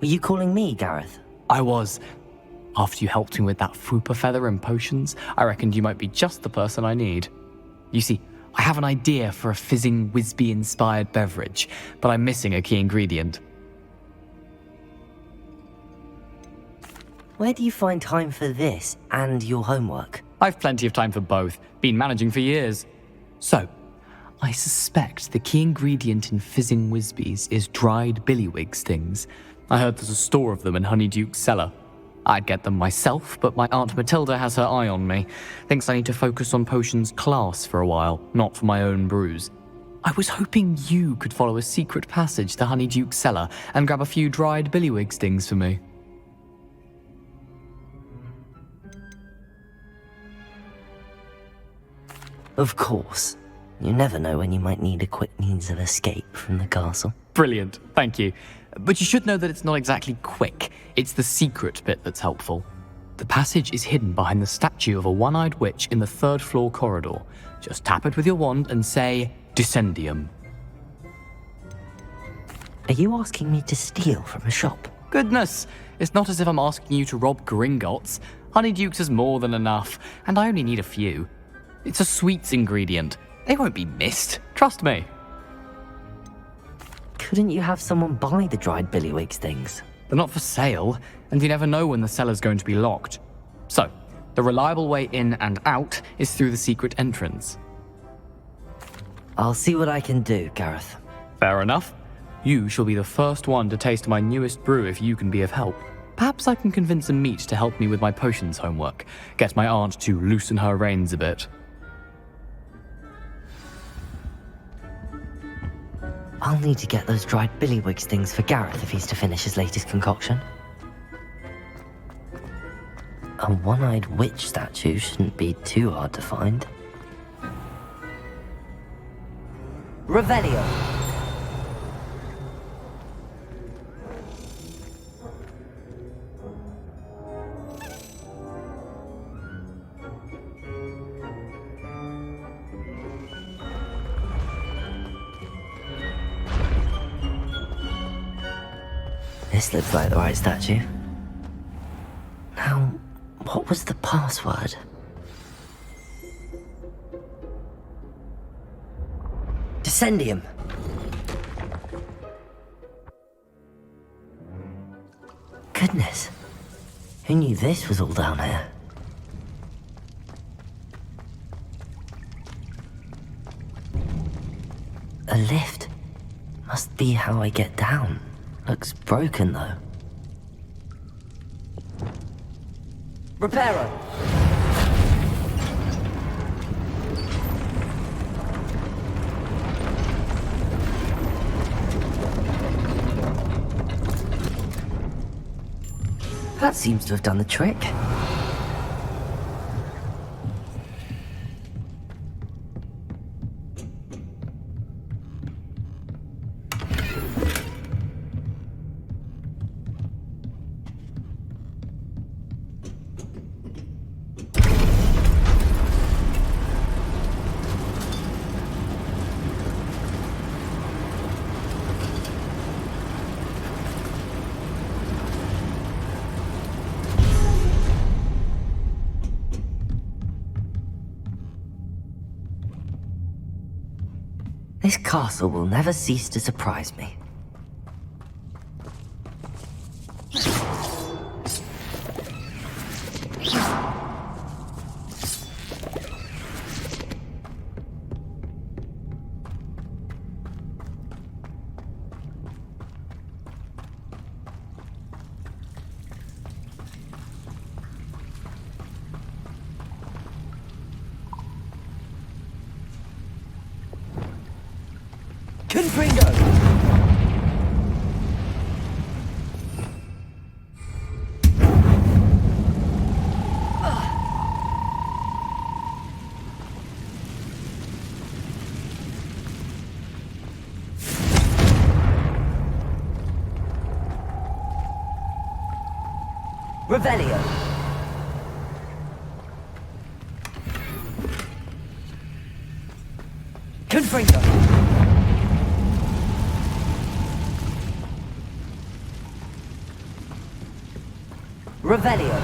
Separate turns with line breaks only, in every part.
Were you calling me, Gareth?
I was. After you helped me with that Fupa feather and potions, I reckoned you might be just the person I need. You see, I have an idea for a fizzing Whizbee-inspired beverage, but I'm missing a key ingredient.
Where do you find time for this and your homework?
I've plenty of time for both. Been managing for years. So, I suspect the key ingredient in fizzing Whizbees is dried billywig stings. I heard there's a store of them in Honeyduke's cellar. I'd get them myself, but my Aunt Matilda has her eye on me. Thinks I need to focus on potions class for a while, not for my own brews. I was hoping you could follow a secret passage to Honeyduke's cellar and grab a few dried billywig stings for me.
Of course. You never know when you might need a quick means of escape from the castle.
Brilliant, thank you. But you should know that it's not exactly quick. It's the secret bit that's helpful. The passage is hidden behind the statue of a one-eyed witch in the third-floor corridor. Just tap it with your wand and say, Descendium.
Are you asking me to steal from a shop?
Goodness, it's not as if I'm asking you to rob Gringotts. Honeyduke's is more than enough, and I only need a few. It's a sweets ingredient. They won't be missed, trust me.
Couldn't you have someone buy the dried billywig things?
They're not for sale, and you never know when the cellar's going to be locked. So, the reliable way in and out is through the secret entrance.
I'll see what I can do, Gareth.
Fair enough. You shall be the first one to taste my newest brew if you can be of help. Perhaps I can convince a meat to help me with my potions homework. Get my aunt to loosen her reins a bit.
I'll need to get those dried billywig things for Gareth if he's to finish his latest concoction. A one-eyed witch statue shouldn't be too hard to find. Revelio! This looks like the right statue. Now, what was the password? Descendium! Goodness, who knew this was all down here? A lift. Must be how I get down. Looks broken, though. Reparo! That seems to have done the trick. This castle will never cease to surprise me. Revelio. Confringo. Revelio.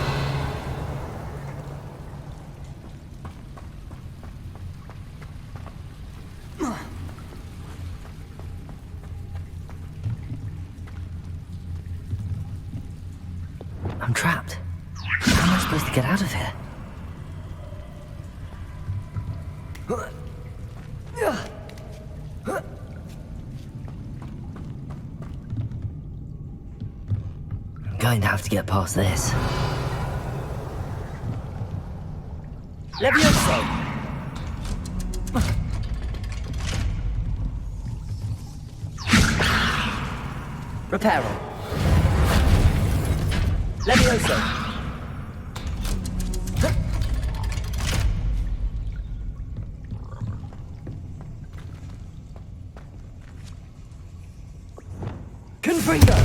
I'm trapped. How am I supposed to get out of here? I'm going to have to get past this. Levioso! Reparo. Levioso! Confringo!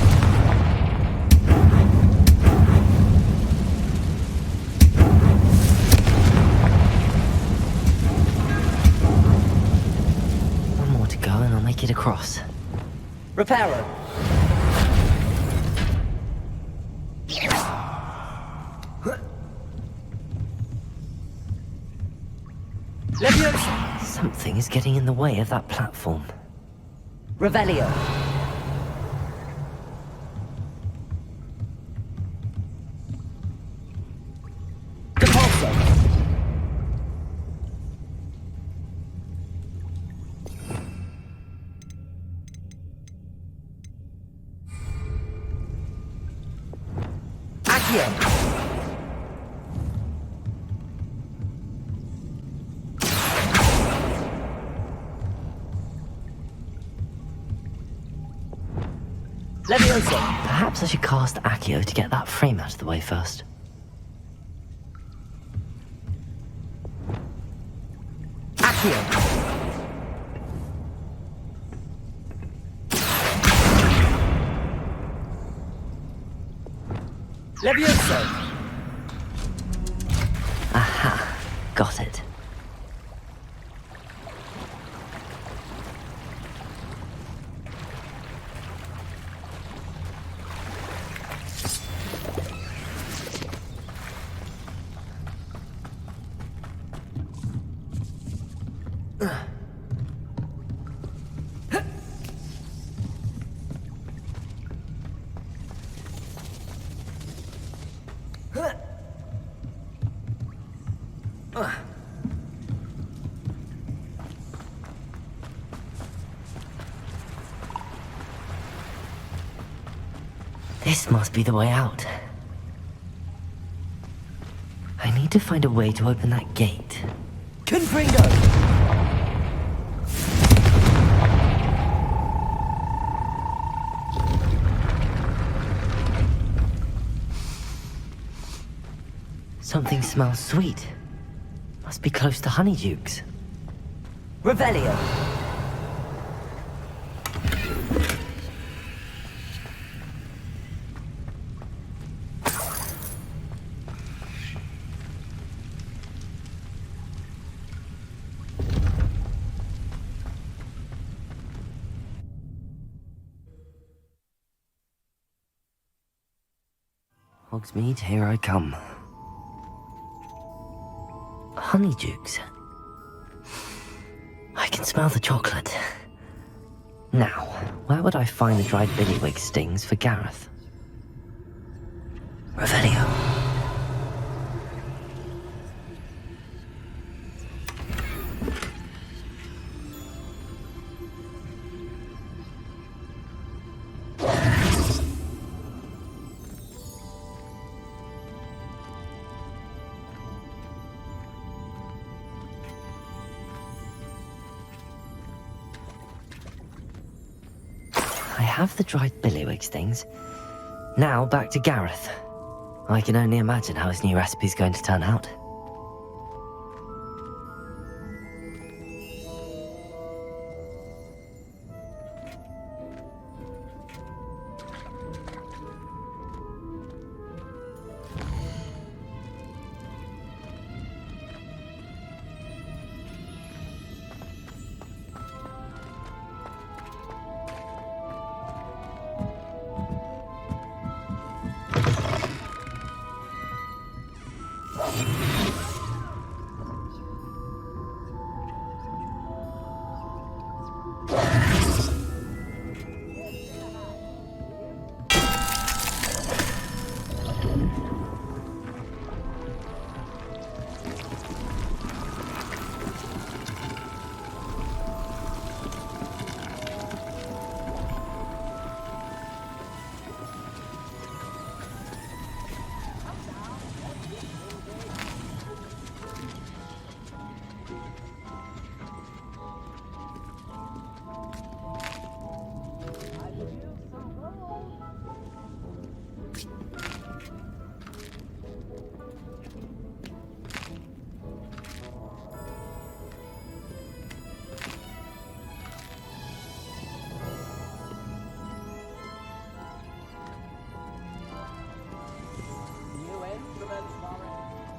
One more to go and I'll make it across. Reparo! Leviosa! Something is getting in the way of that platform. Revelio! Levioso! Perhaps I should cast Accio to get that frame out of the way first. Accio! Levioso! Aha! Got it. This must be the way out. I need to find a way to open that gate. Confringo! Something smells sweet. Must be close to Honeydukes. Revelio! Hogsmeade, here I come. Honeydukes. I can smell the chocolate. Now, where would I find the dried billywig stings for Gareth? Revelio. I have the dried billywig stings. Now back to Gareth. I can only imagine how his new recipe's going to turn out.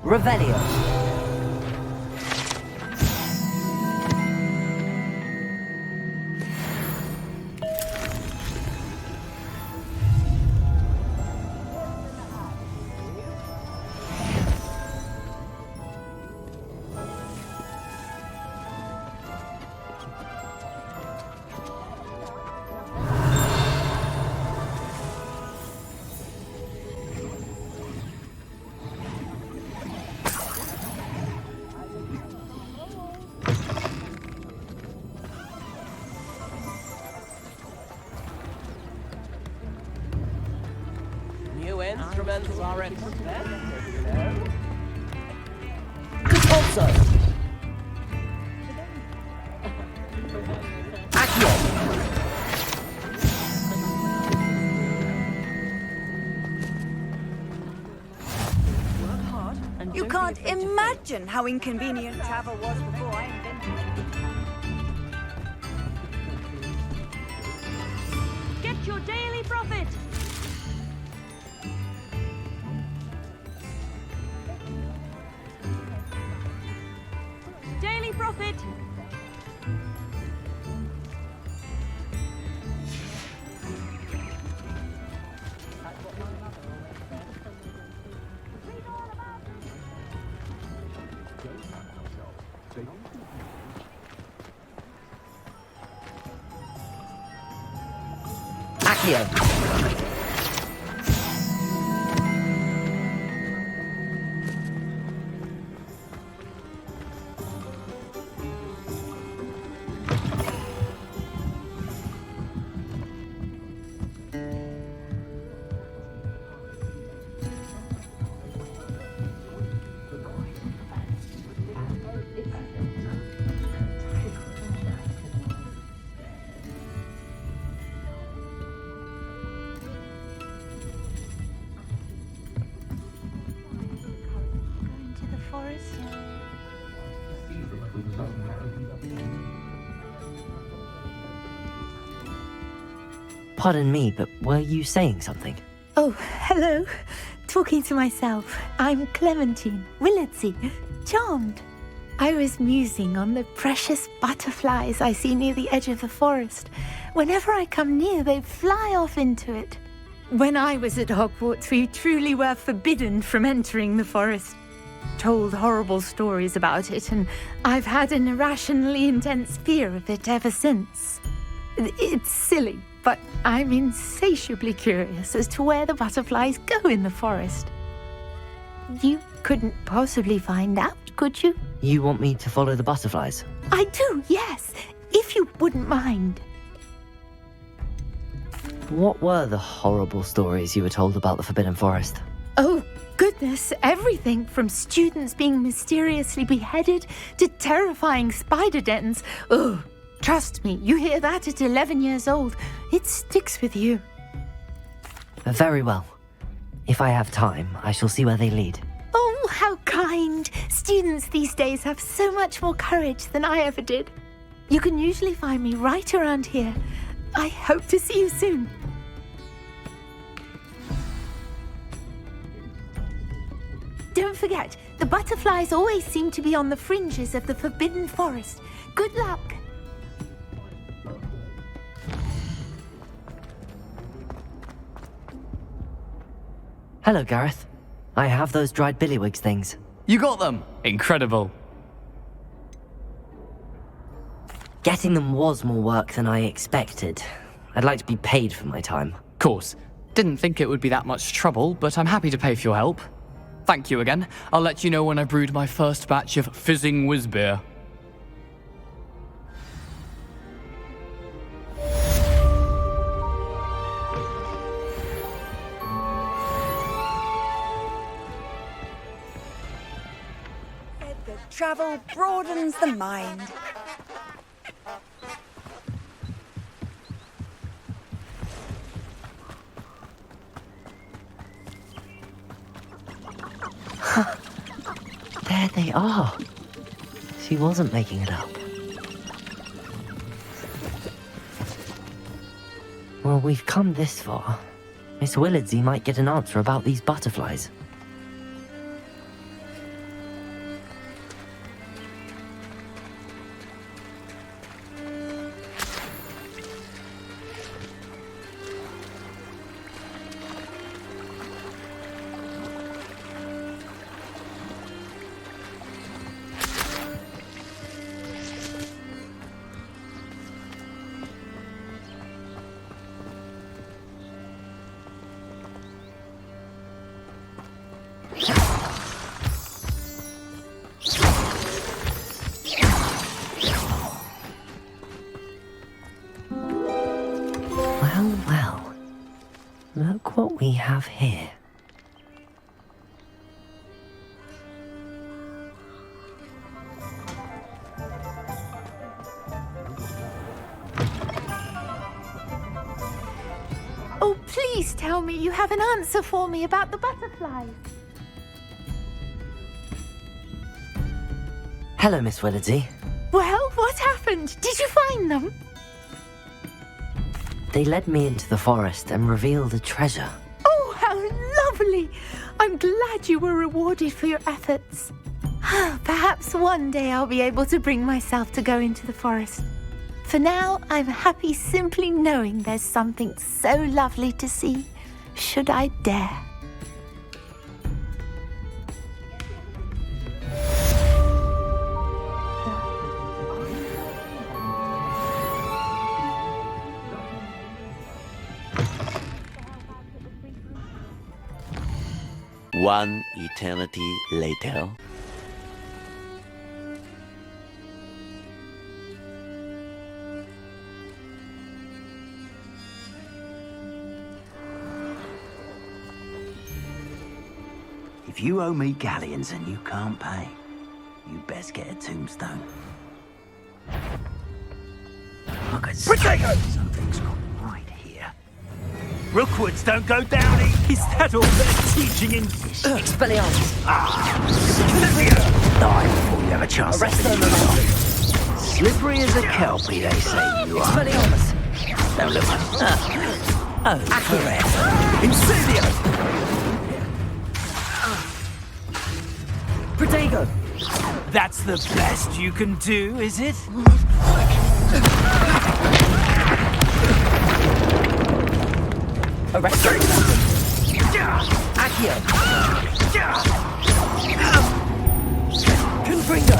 Revelio.
New instruments are expected, you know.
Also. Accio.
You can't imagine how inconvenient travel was before I invented it.
Get your daily profit! Daily profit!
Accio.
Into the forest.
Pardon me, but were you saying something?
Oh, hello. Talking to myself. I'm Clementine, Willardsey, charmed. I was musing on the precious butterflies I see near the edge of the forest. Whenever I come near, they fly off into it. When I was at Hogwarts, we truly were forbidden from entering the forest. Told horrible stories about it, and I've had an irrationally intense fear of it ever since. It's silly, but I'm insatiably curious as to where the butterflies go in the forest. You couldn't possibly find out, could you?
You want me to follow the butterflies?
I do, yes, if you wouldn't mind.
What were the horrible stories you were told about the Forbidden Forest?
Oh, goodness, everything from students being mysteriously beheaded to terrifying spider dens. Oh, trust me, you hear that at 11 years old. It sticks with you.
Very well. If I have time, I shall see where they lead.
Oh, how kind. Students these days have so much more courage than I ever did. You can usually find me right around here. I hope to see you soon. Don't forget, the butterflies always seem to be on the fringes of the Forbidden Forest. Good luck.
Hello, Gareth. I have those dried billywigs things.
You got them! Incredible.
Getting them was more work than I expected. I'd like to be paid for my time.
Course. Didn't think it would be that much trouble, but I'm happy to pay for your help. Thank you again. I'll let you know when I brewed my first batch of fizzing whizbeer.
Said that travel broadens the mind.
There they are. She wasn't making it up. Well, we've come this far. Miss Willardsey might get an answer about these butterflies. Well, well. Look what we have here.
Oh, please tell me you have an answer for me about the butterflies.
Hello, Miss Willardsey.
Well, what happened? Did you find them?
They led me into the forest and revealed a treasure.
Oh, how lovely! I'm glad you were rewarded for your efforts. Perhaps one day I'll be able to bring myself to go into the forest. For now, I'm happy simply knowing there's something so lovely to see, should I dare.
One eternity later.
If you owe me galleons and you can't pay, you best get a tombstone. I could say something's not right here. Rookwoods don't go down. Is that all they're teaching in
Expelliarmus!
Die before you have a chance
Arrest
to
them
finish
alive.
off. Slippery as a kelpie, they say you are.
Expelliarmus!
Don't look. Oh, forever. Incendio!
Protego!
That's the best you can do, is it?
Arrest them! Accio! Confringo!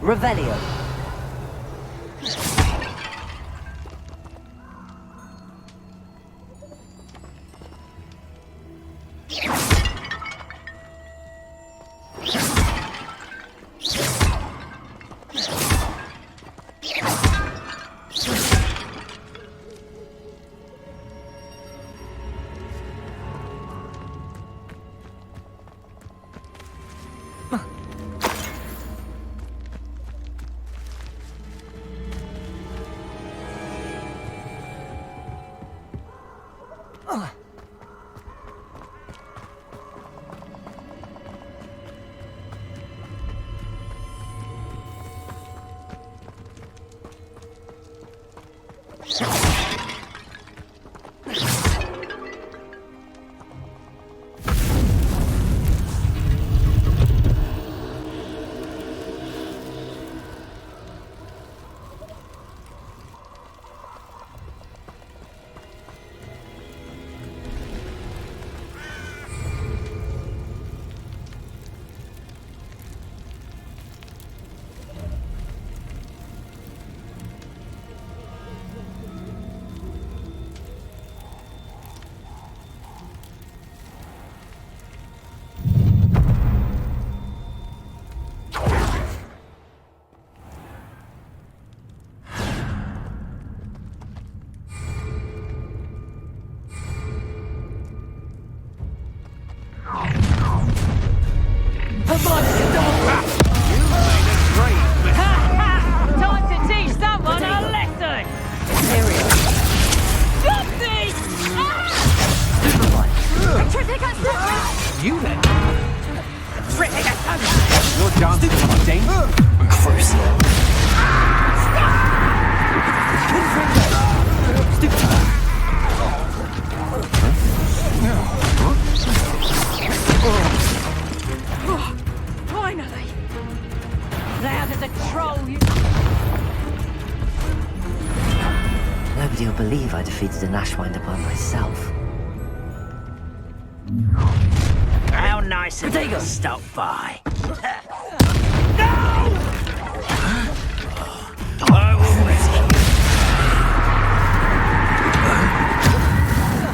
Revelio.
Time to teach someone a lesson! Stop this!
You then? Your chance to come Dane. Crucial.
Finally! Now there's a troll you...
Nobody will believe I defeated an Ashwinder by myself.
How nice of you to stop by.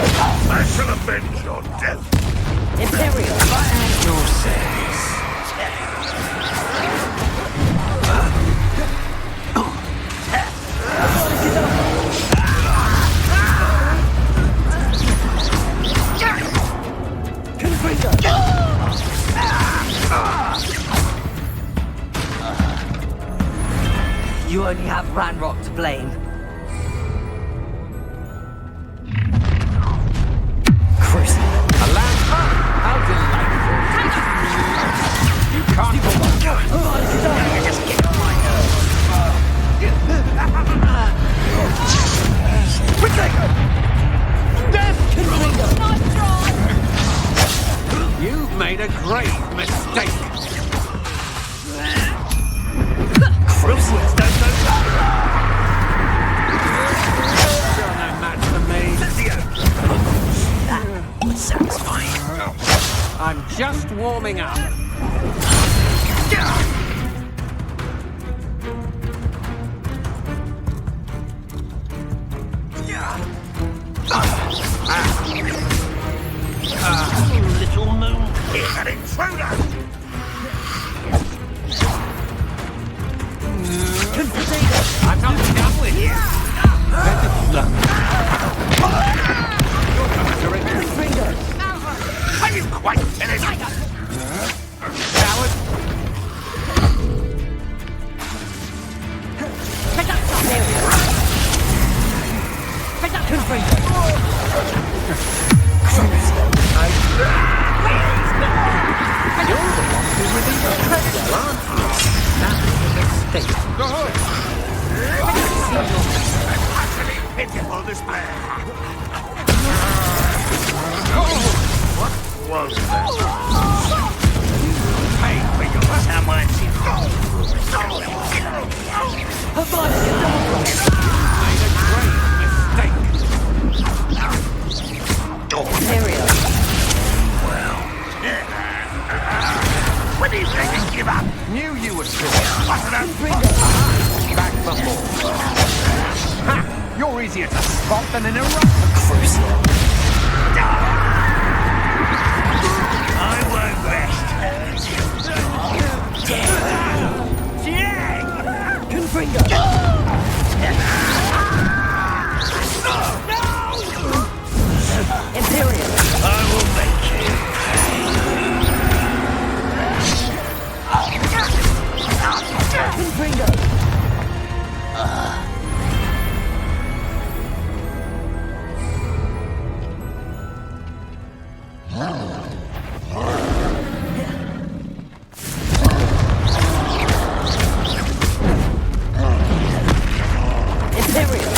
I shall avenge your death.
Imperial.
At your service.
You only have Ranrock to blame.
Chris,
How delightful. You can't go on. You just get on my nerves. Protego! Death Confringo! You've made a grave mistake.
Rookwards don't go down.
You're no match for me.
That was satisfying.
I'm just warming up.
Little moon is an intruder.
I'm not done with you.
Are you quite finished?
Coward.
Utterly pitiful despair. What was that? Pay for your someone's
Imperial.
When do you think you give up?
Knew you would do it.
Back before.
Ha! You're easier to spot than an eruption.
I won't rest.
Confringo. Imperial.
I will make you
Confringo. Imperial.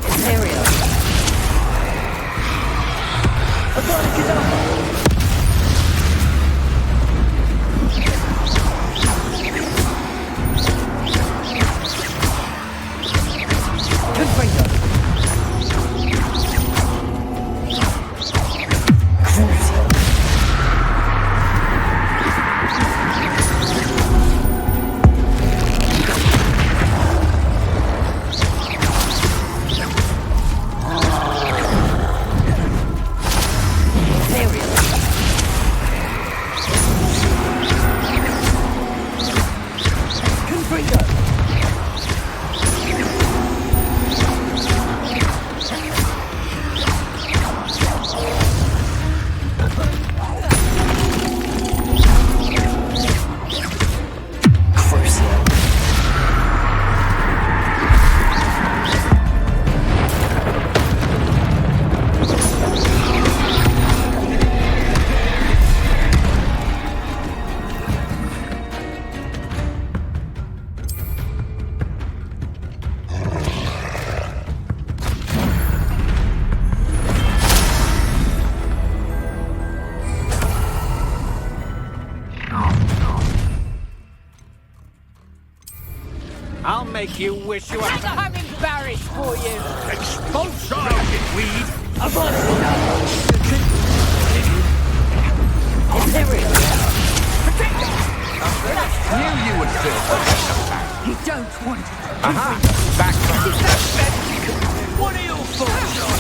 Imperial. Avada Kedavra. Confringo. Imperial. Confringo. I'll make you wish you had. I'm embarrassed for you.
Expulsion! Weed!
Knew you would feel that.
You don't want it.
Aha! Back
What are your thoughts on?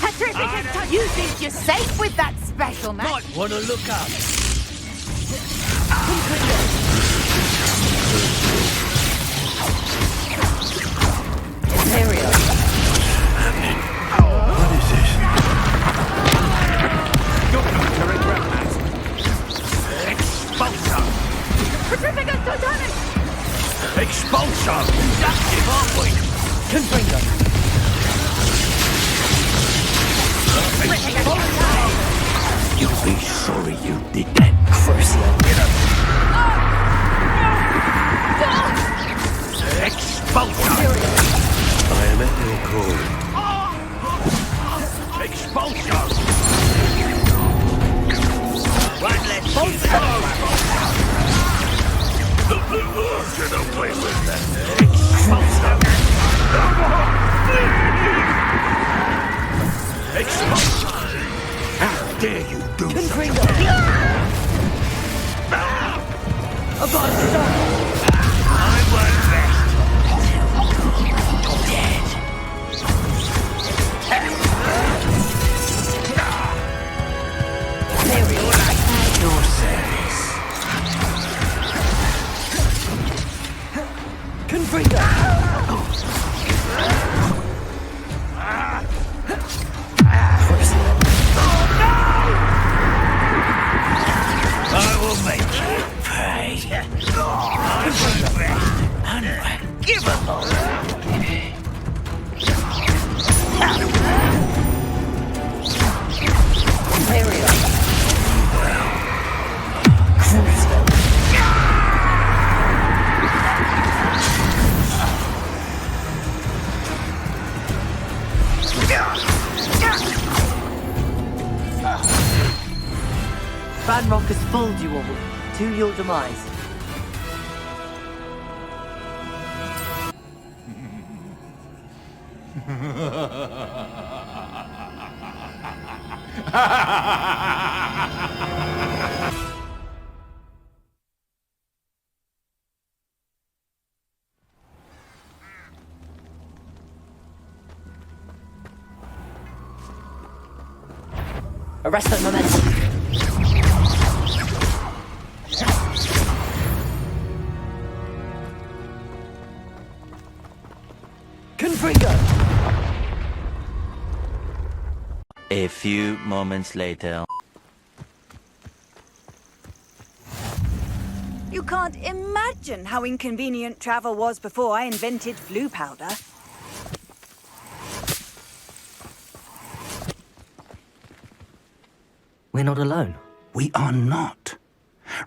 Petrificus, you think you're safe with that special man?
Might want to look up. What is this?
You're going to regret that.
Expulsion!
Petrificus Totalis!
Expulsion! Inductive, aren't we? You'll be sorry you did that. Expulsion! I am at your call. Expulsion! One less Get away with that. Expulsion! Expulsion! How dare you do something? Avada! I won't rest. Dead. There we are. At your service. Confringo! I will make you pay. Unforgivable. There we are.
Ranrock has fooled you all, to your demise. Arrest that momentum. Confringo!
A few moments later.
You can't imagine how inconvenient travel was before I invented flu powder.
We're not alone.
We are not.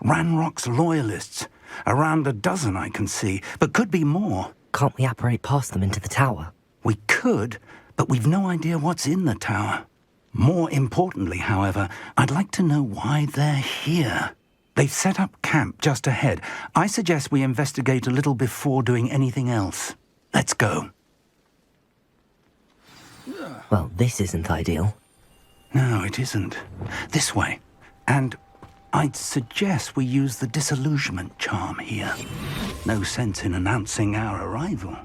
Ranrock's loyalists. Around a dozen I can see, but could be more.
Can't we apparate past them into the tower?
We could, but we've no idea what's in the tower. More importantly, however, I'd like to know why they're here. They've set up camp just ahead. I suggest we investigate a little before doing anything else. Let's go.
Well, this isn't ideal.
No, it isn't. This way. And I'd suggest we use the disillusionment charm here. No sense in announcing our arrival.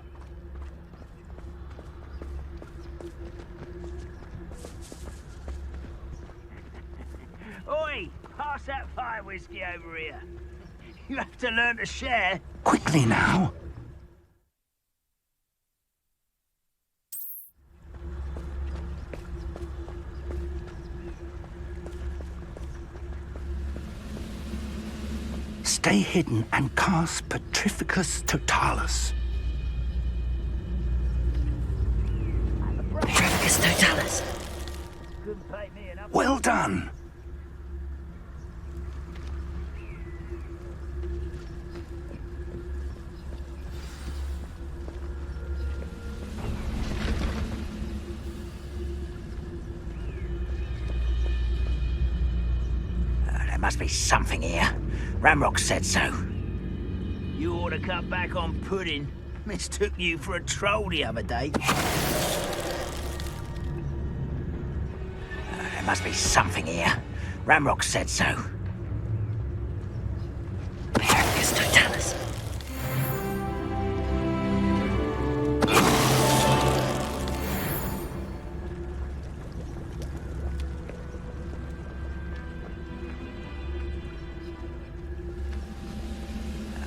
Oi! Pass that fire whiskey over here. You have to learn to share.
Quickly now. Stay hidden and cast Petrificus Totalis.
Petrificus Totalis.
Couldn't pay me enough.
Well done.
must be something here. Ramrock said so. You ought to cut back on pudding. Mistook you for a troll the other day. There must be something here. Ramrock said so.
Pericus totalis.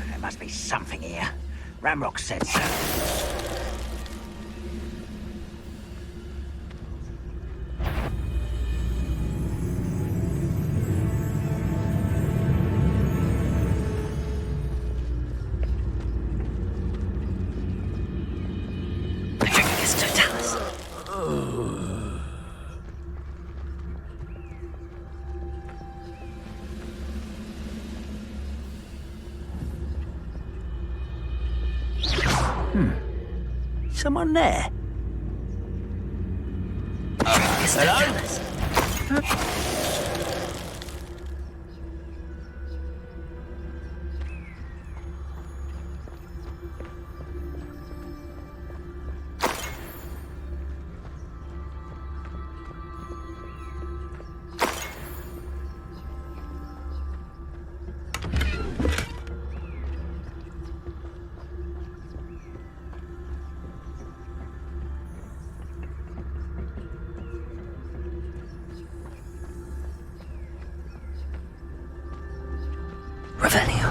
There must be something here. Ramrock said so.
Pericus totalis.
Someone there?
Pericus totalis. Revelio.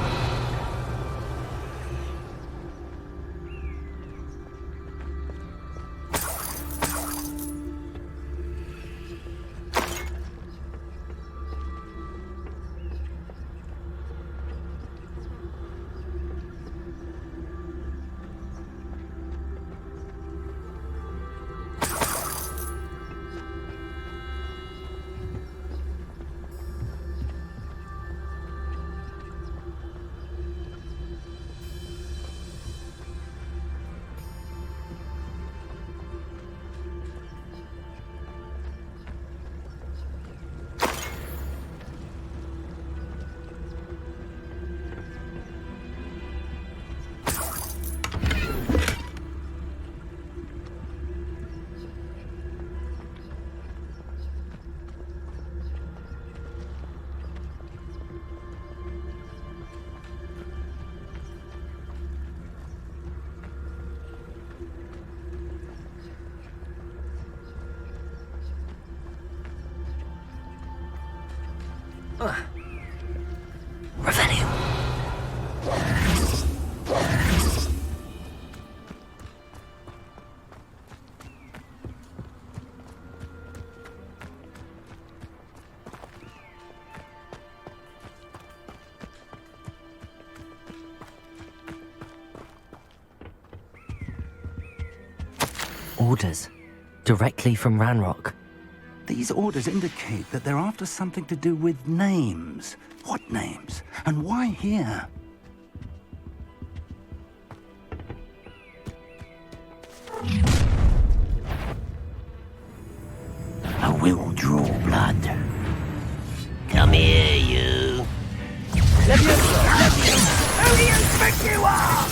Revelio. Orders. Directly from Ranrock.
These orders indicate that they're after something to do with names. What names? And why here?
I will draw blood. Come here, you. Who do you think you are?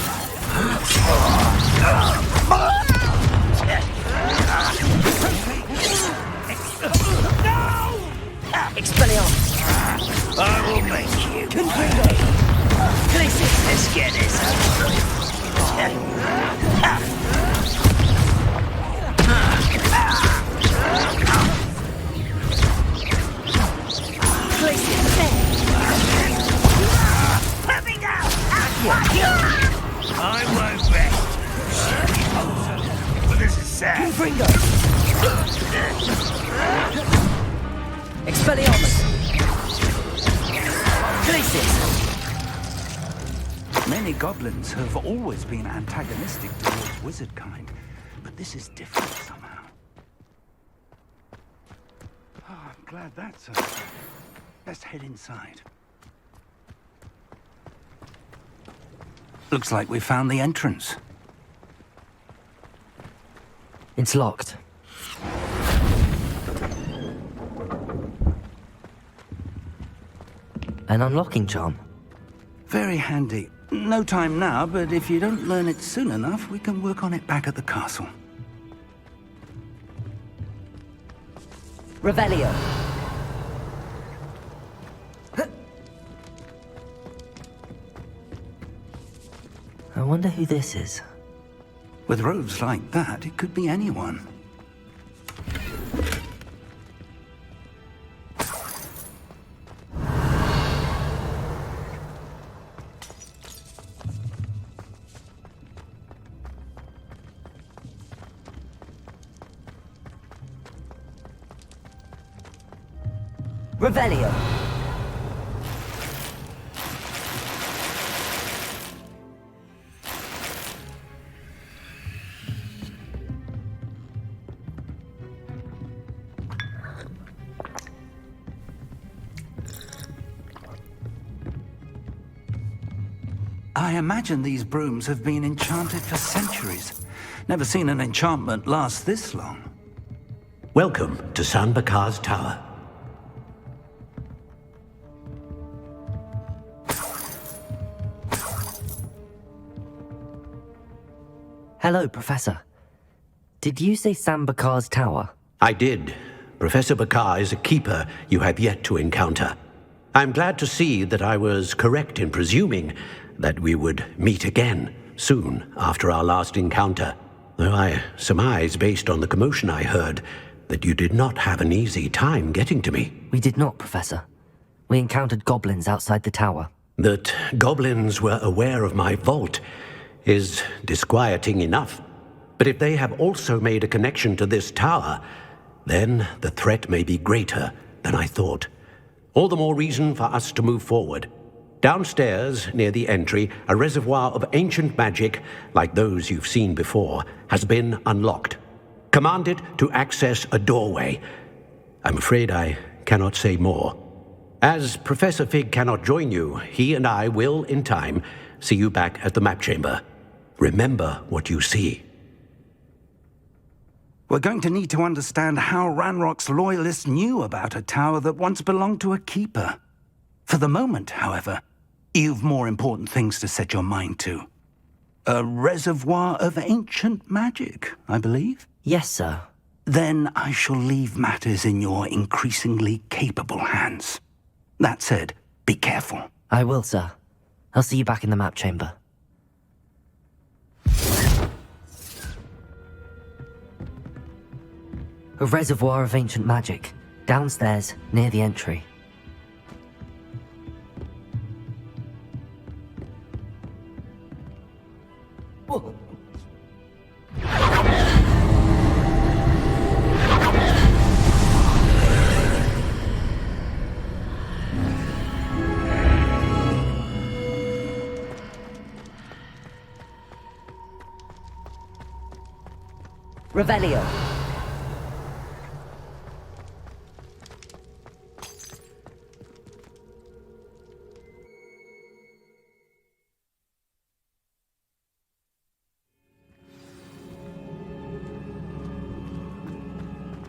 No!
Expelliarmus.
I will make you. Let's get this. Let me down! I won't rest. But this is sad.
Expelliarmus.
Many goblins have always been antagonistic towards wizard kind, but this is different somehow. Oh, I'm glad that's over. Let's head inside. Looks like we found the entrance.
It's locked. An unlocking charm.
Very handy. No time now, but if you don't learn it soon enough, we can work on it back at the castle.
Revelio. I wonder who this is.
With robes like that, it could be anyone.
Revelio.
I imagine these brooms have been enchanted for centuries. Never seen an enchantment last this long.
Welcome to San Bakar's Tower.
Hello, Professor. Did you say Sam Bakar's tower?
I did. Professor Bakar is a keeper you have yet to encounter. I'm glad to see that I was correct in presuming that we would meet again soon after our last encounter, though I surmise, based on the commotion I heard, that you did not have an easy time getting to me.
We did not, Professor. We encountered goblins outside the tower.
That goblins were aware of my vault is disquieting enough. But if they have also made a connection to this tower, then the threat may be greater than I thought. All the more reason for us to move forward. Downstairs, near the entry, a reservoir of ancient magic, like those you've seen before, has been unlocked. Command it to access a doorway. I'm afraid I cannot say more. As Professor Fig cannot join you, he and I will, in time, see you back at the map chamber. Remember what you see.
We're going to need to understand how Ranrock's loyalists knew about a tower that once belonged to a keeper. For the moment, however, you've more important things to set your mind to. A reservoir of ancient magic, I believe?
Yes, sir.
Then I shall leave matters in your increasingly capable hands. That said, be careful.
I will, sir. I'll see you back in the map chamber. A reservoir of ancient magic, downstairs, near the entry. Revelio.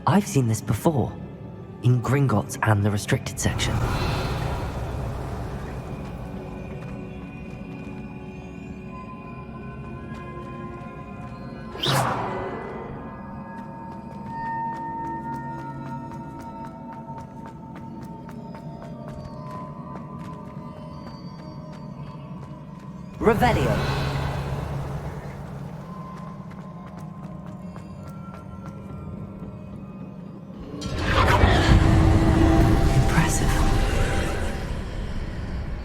I've seen this before, in Gringotts and the restricted section. Revelio. Impressive.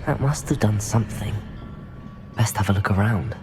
That must have done something. Best have a look around.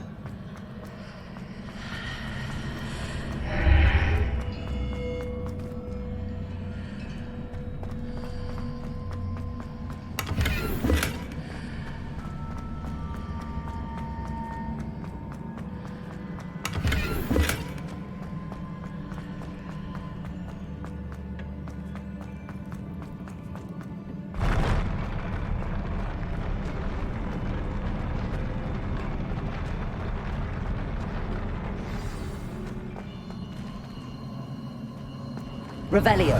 Revelio.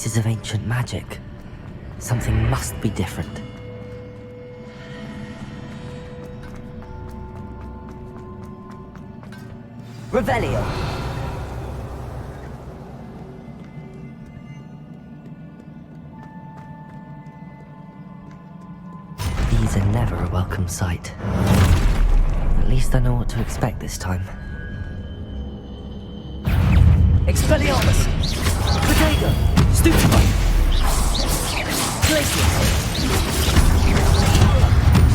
traces of ancient magic. Something must be different. Revelio! These are never a welcome sight. At least I know what to expect this time. Expelliarmus! Protego! Stupefy! Glacius!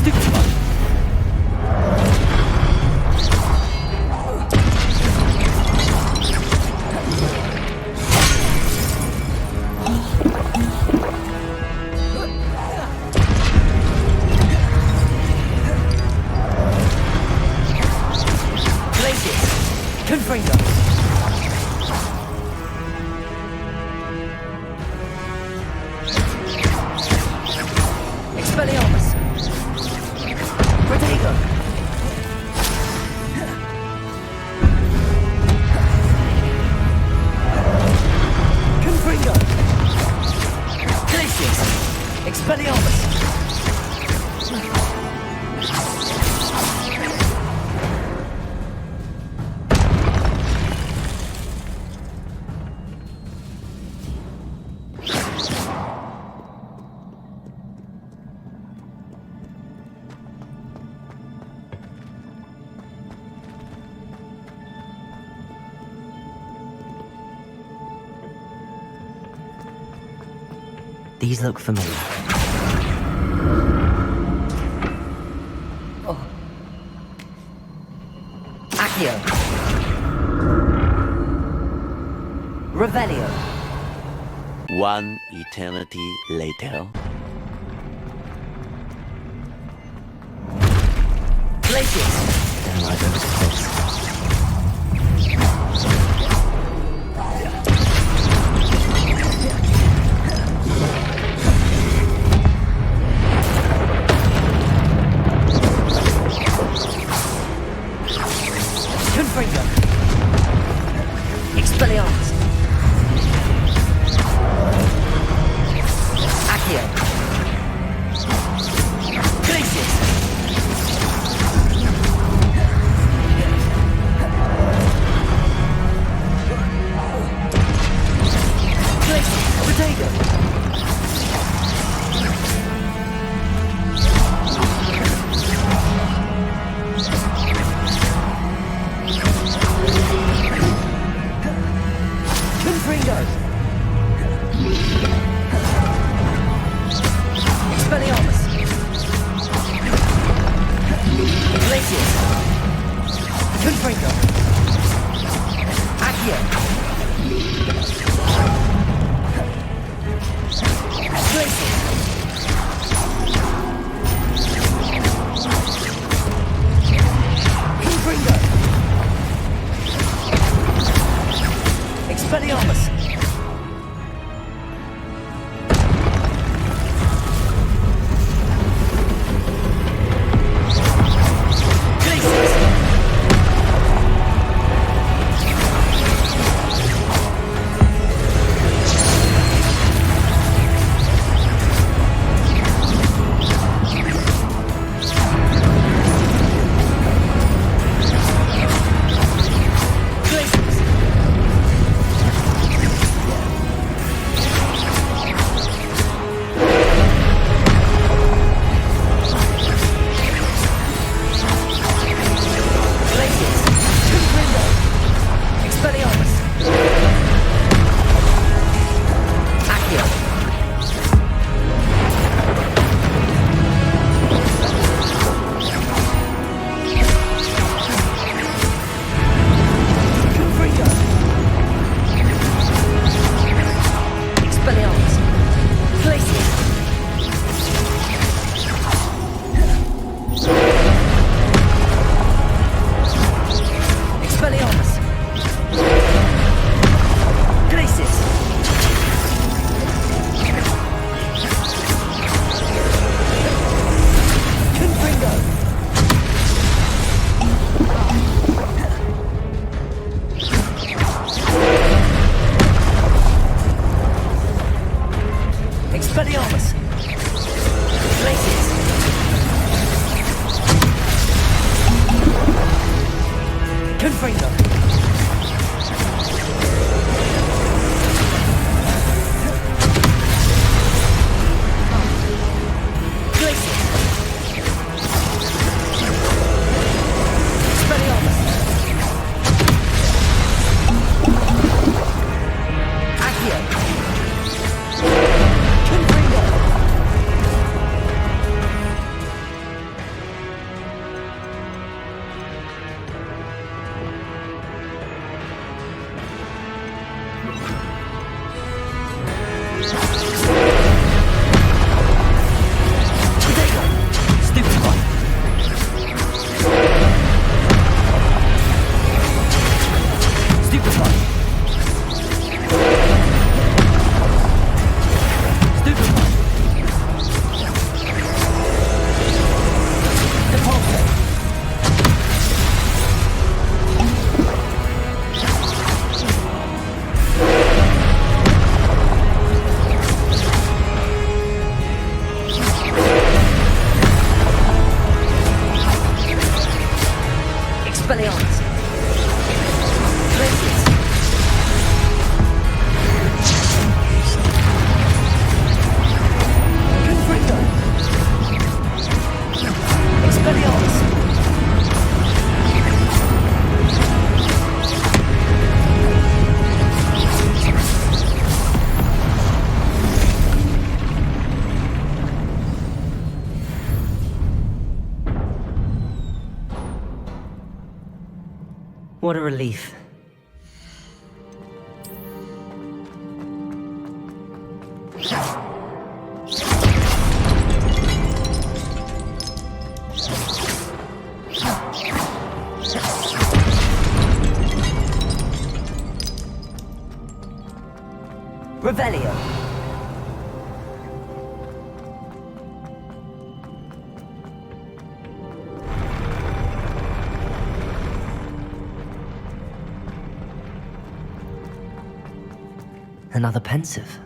Stupefy! Confringo! Expelliarmus! Protego! Confringo! Glacius! Expelliarmus! These look familiar. Oh. Accio. Revelio.
One eternity later.
Glacius. Don't like those cliffs. Confringo! Expelliarmus! Accio! Glacius! What a relief. Revelio. Another pensive.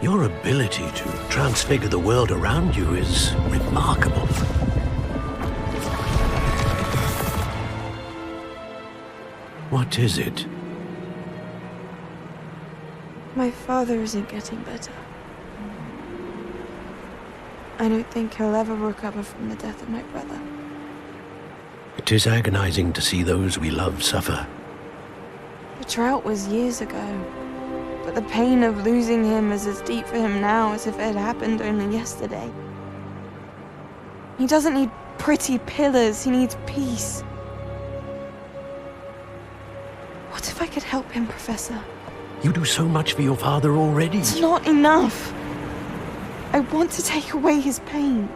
Your ability to transfigure the world around you is remarkable. What is it?
My father isn't getting better. I don't think he'll ever recover from the death of my brother.
It is agonizing to see those we love suffer.
The drought was years ago, but the pain of losing him is as deep for him now as if it had happened only yesterday. He doesn't need pretty pillars, he needs peace. What if I could help him, Professor?
You do so much for your father already.
It's not enough. I want to take away his pain.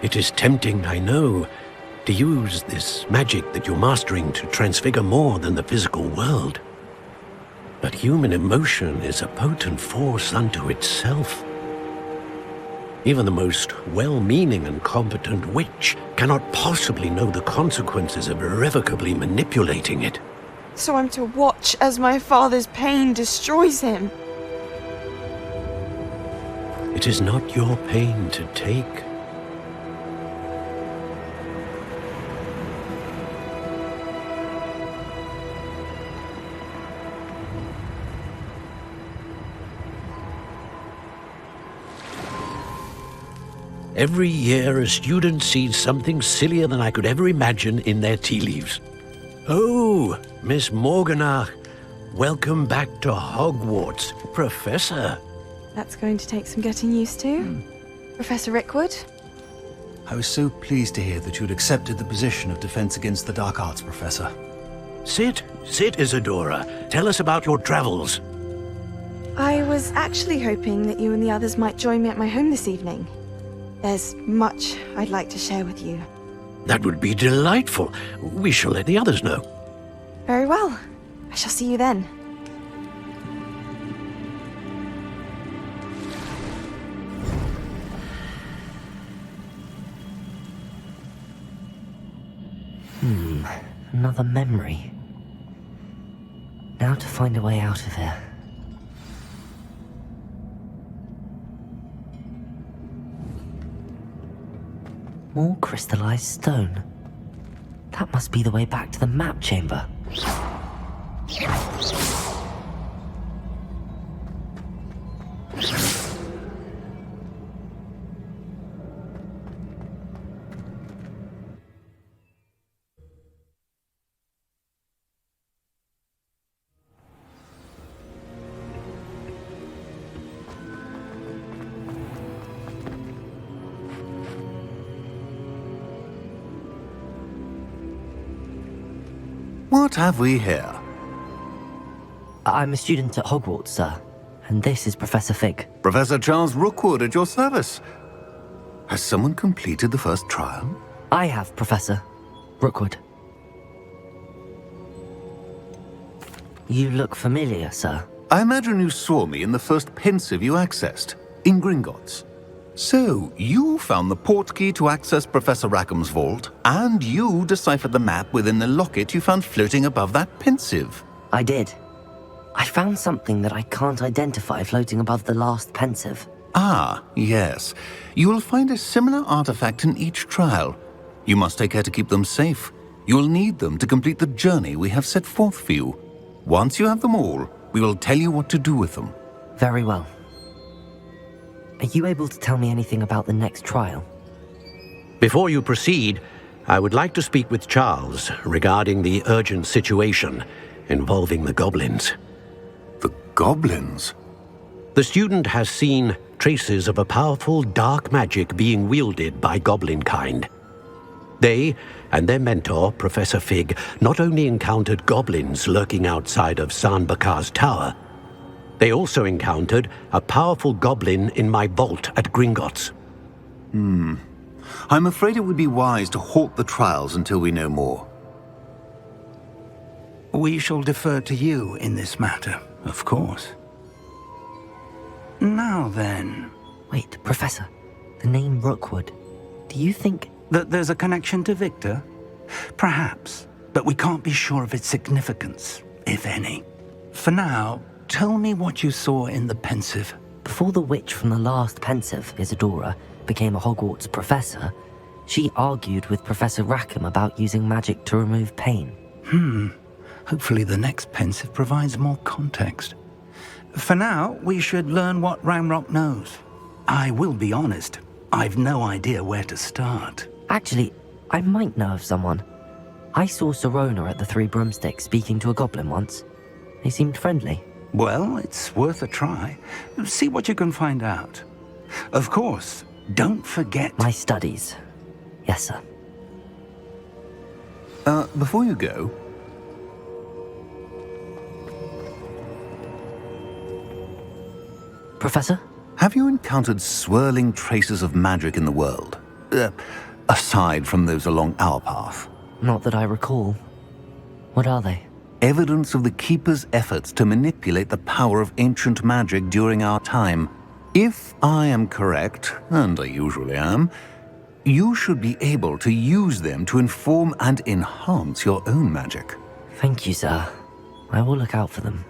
It is tempting, I know, to use this magic that you're mastering to transfigure more than the physical world. But human emotion is a potent force unto itself. Even the most well-meaning and competent witch cannot possibly know the consequences of irrevocably manipulating it.
So I'm to watch as my father's pain destroys him.
It is not your pain to take. Every year, a student sees something sillier than I could ever imagine in their tea leaves. Oh, Miss Morganach, welcome back to Hogwarts, Professor.
That's going to take some getting used to. Professor Rickwood?
I was so pleased to hear that you'd accepted the position of Defense Against the Dark Arts, Professor.
Sit, Isadora. Tell us about your travels.
I was actually hoping that you and the others might join me at my home this evening. There's much I'd like to share with you.
That would be delightful. We shall let the others know.
Very well. I shall see you then.
Another memory. Now to find a way out of here. More crystallized stone. That must be the way back to the map chamber.
What have we here?
I'm a student at Hogwarts, sir. And this is Professor Fig.
Professor Charles Rookwood at your service. Has someone completed the first trial?
I have, Professor Rookwood. You look familiar, sir.
I imagine you saw me in the first pensive you accessed, in Gringotts. So, you found the portkey to access Professor Rackham's vault, and you deciphered the map within the locket you found floating above that pensive.
I did. I found something that I can't identify floating above the last pensive.
Ah, yes. You will find a similar artifact in each trial. You must take care to keep them safe. You will need them to complete the journey we have set forth for you. Once you have them all, we will tell you what to do with them.
Very well. Are you able to tell me anything about the next trial?
Before you proceed, I would like to speak with Charles regarding the urgent situation involving the goblins.
The goblins?
The student has seen traces of a powerful dark magic being wielded by goblin kind. They and their mentor, Professor Fig, not only encountered goblins lurking outside of San Bakar's tower, they also encountered a powerful goblin in my vault at Gringotts.
I'm afraid it would be wise to halt the trials until we know more.
We shall defer to you in this matter, of course. Now then...
Wait, Professor. The name Rookwood. Do you think...
that there's a connection to Victor? Perhaps, but we can't be sure of its significance, if any. For now, tell me what you saw in the pensive.
Before the witch from the last pensive, Isadora, became a Hogwarts professor, she argued with Professor Rackham about using magic to remove pain.
Hopefully the next pensive provides more context. For now, we should learn what Ramrock knows. I will be honest, I've no idea where to start.
Actually, I might know of someone. I saw Sirona at the Three Broomsticks speaking to a goblin once. They seemed friendly.
Well, it's worth a try. See what you can find out. Of course, don't forget...
My studies. Yes, sir.
Before you go...
Professor?
Have you encountered swirling traces of magic in the world? Aside from those along our path?
Not that I recall. What are they?
Evidence of the Keeper's efforts to manipulate the power of ancient magic during our time. If I am correct, and I usually am, you should be able to use them to inform and enhance your own magic.
Thank you, sir. I will look out for them.